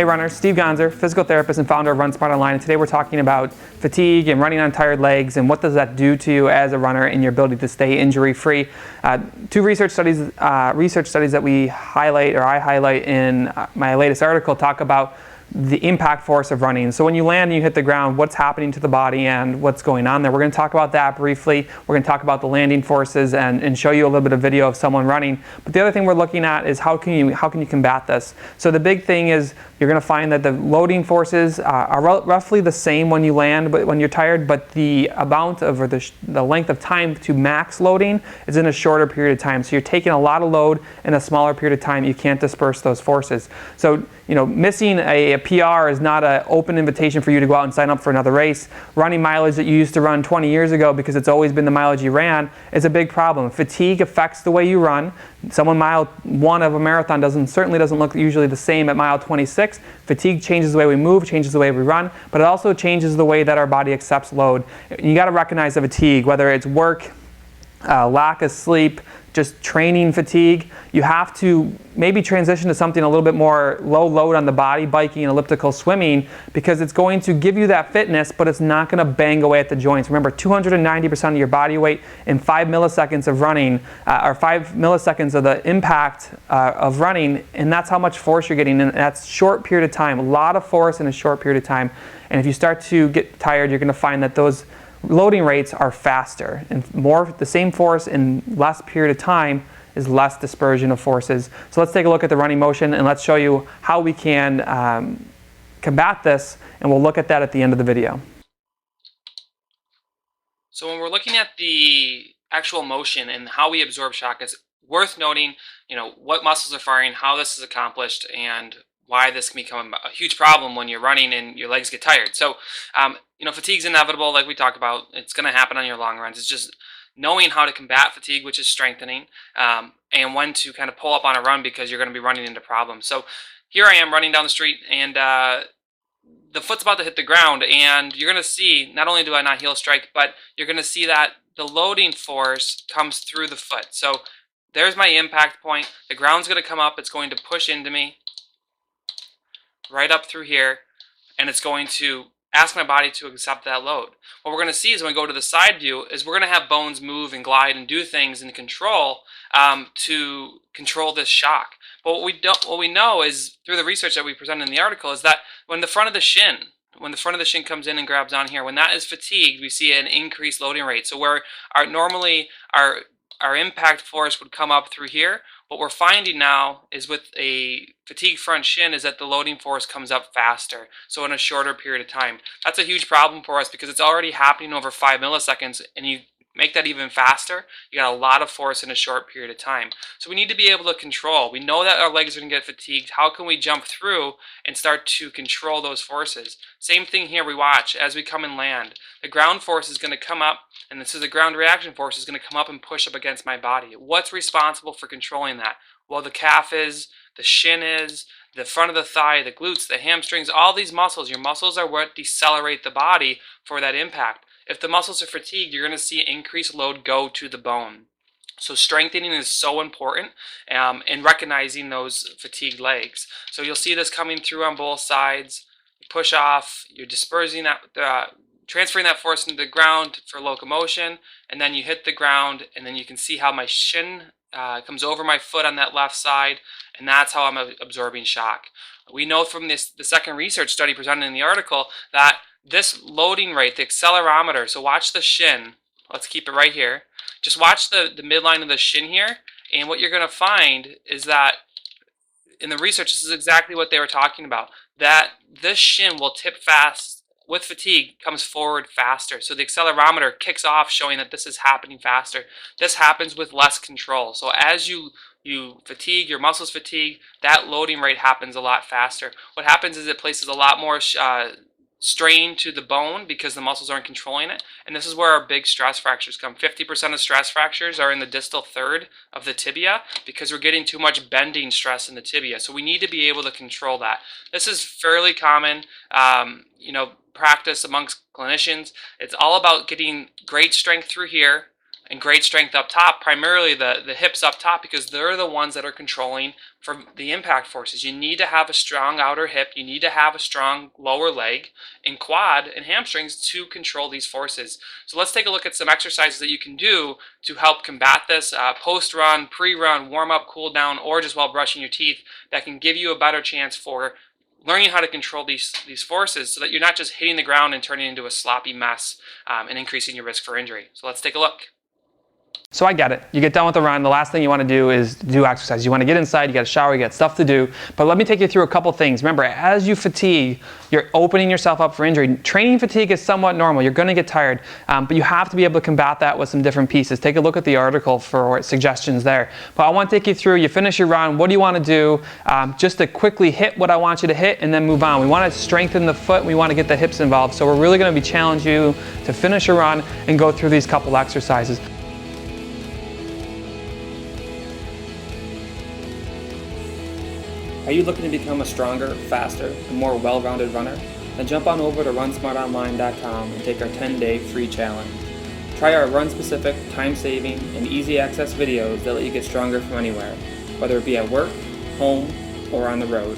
Hey runners, Steve Gonzer, physical therapist and founder of RunSmart Online, and today we're talking about fatigue and running on tired legs and what does that do to you as a runner and your ability to stay injury-free. Two research studies that we highlight, or I highlight in my latest article, talk about the impact force of running. So when you land and you hit the ground, what's happening to the body and what's going on there. We're going to talk about that briefly. We're going to talk about the landing forces and show you a little bit of video of someone running. But the other thing we're looking at is how can you combat this? So the big thing is you're going to find that the loading forces are roughly the same when you land, but when you're tired, but the amount of, or the length of time to max loading is in a shorter period of time. So you're taking a lot of load in a smaller period of time. You can't disperse those forces. So missing a PR is not an open invitation for you to go out and sign up for another race. Running mileage that you used to run 20 years ago because it's always been the mileage you ran is a big problem. Fatigue affects the way you run. Someone mile 1 of a marathon certainly doesn't look usually the same at mile 26. Fatigue changes the way we move, changes the way we run, but it also changes the way that our body accepts load. You got to recognize the fatigue, whether it's work, lack of sleep, just training fatigue. You have to maybe transition to something a little bit more low load on the body, biking, elliptical, swimming, because it's going to give you that fitness, but it's not going to bang away at the joints. Remember, 290% of your body weight in 5 milliseconds of running, or 5 milliseconds of the impact of running, and that's how much force you're getting in that short period of time. A lot of force in a short period of time. And if you start to get tired, you're going to find that those loading rates are faster, and the same force in less period of time is less dispersion of forces. So let's take a look at the running motion and let's show you how we can combat this, and we'll look at that at the end of the video. So when we're looking at the actual motion and how we absorb shock, it's worth noting, what muscles are firing, how this is accomplished, and why this can become a huge problem when you're running and your legs get tired. So, fatigue's inevitable, like we talked about. It's going to happen on your long runs. It's just knowing how to combat fatigue, which is strengthening, and when to kind of pull up on a run because you're going to be running into problems. So here I am running down the street, and the foot's about to hit the ground, and you're going to see, not only do I not heel strike, but you're going to see that the loading force comes through the foot. So there's my impact point. The ground's going to come up. It's going to push into me right up through here, and it's going to ask my body to accept that load. What we're going to see is when we go to the side view is we're going to have bones move and glide and do things and control to control this shock. But what we know is through the research that we presented in the article is that when the front of the shin comes in and grabs on here, when that is fatigued, we see an increased loading rate. So where normally our impact force would come up through here, what we're finding now is with a fatigued front shin is that the loading force comes up faster, so in a shorter period of time. That's a huge problem for us because it's already happening over 5 milliseconds, and you make that even faster, you got a lot of force in a short period of time. So we need to be able to control. We know that our legs are going to get fatigued. How can we jump through and start to control those forces? Same thing here we watch as we come and land. The ground force is going to come up, and this is the ground reaction force is going to come up and push up against my body. What's responsible for controlling that? Well, the calf is, the shin is, the front of the thigh, the glutes, the hamstrings, all these muscles. Your muscles are what decelerate the body for that impact. If the muscles are fatigued, you're going to see increased load go to the bone. So strengthening is so important in recognizing those fatigued legs. So you'll see this coming through on both sides. You push off, you're dispersing that, transferring that force into the ground for locomotion, and then you hit the ground, and then you can see how my shin comes over my foot on that left side, and that's how I'm absorbing shock. We know from the second research study presented in the article that this loading rate, the accelerometer, so watch the shin, let's keep it right here, just watch the midline of the shin here, and what you're going to find is that in the research, this is exactly what they were talking about, that this shin will tip fast with fatigue, comes forward faster. So the accelerometer kicks off showing that this is happening faster. This happens with less control. So as you fatigue, your muscles fatigue, that loading rate happens a lot faster. What happens is it places a lot more strain to the bone because the muscles aren't controlling it, and this is where our big stress fractures come. 50% of stress fractures are in the distal third of the tibia because we're getting too much bending stress in the tibia, so we need to be able to control that. This is fairly common practice amongst clinicians. It's all about getting great strength through here and great strength up top, primarily the hips up top, because they're the ones that are controlling from the impact forces. You need to have a strong outer hip, you need to have a strong lower leg and quad and hamstrings to control these forces. So let's take a look at some exercises that you can do to help combat this post-run, pre-run, warm-up, cool-down, or just while brushing your teeth, that can give you a better chance for learning how to control these forces so that you're not just hitting the ground and turning into a sloppy mess and increasing your risk for injury. So let's take a look. So I get it. You get done with the run, the last thing you want to do is do exercise. You want to get inside, you got to shower, you got stuff to do. But let me take you through a couple things. Remember, as you fatigue, you're opening yourself up for injury. Training fatigue is somewhat normal. You're going to get tired, but you have to be able to combat that with some different pieces. Take a look at the article for suggestions there. But I want to take you through, you finish your run, what do you want to do? Just to quickly hit what I want you to hit and then move on. We want to strengthen the foot, we want to get the hips involved. So we're really going to be challenging you to finish your run and go through these couple exercises. Are you looking to become a stronger, faster, and more well-rounded runner? Then jump on over to RunSmartOnline.com and take our 10-day free challenge. Try our run-specific, time-saving, and easy-access videos that let you get stronger from anywhere, whether it be at work, home, or on the road.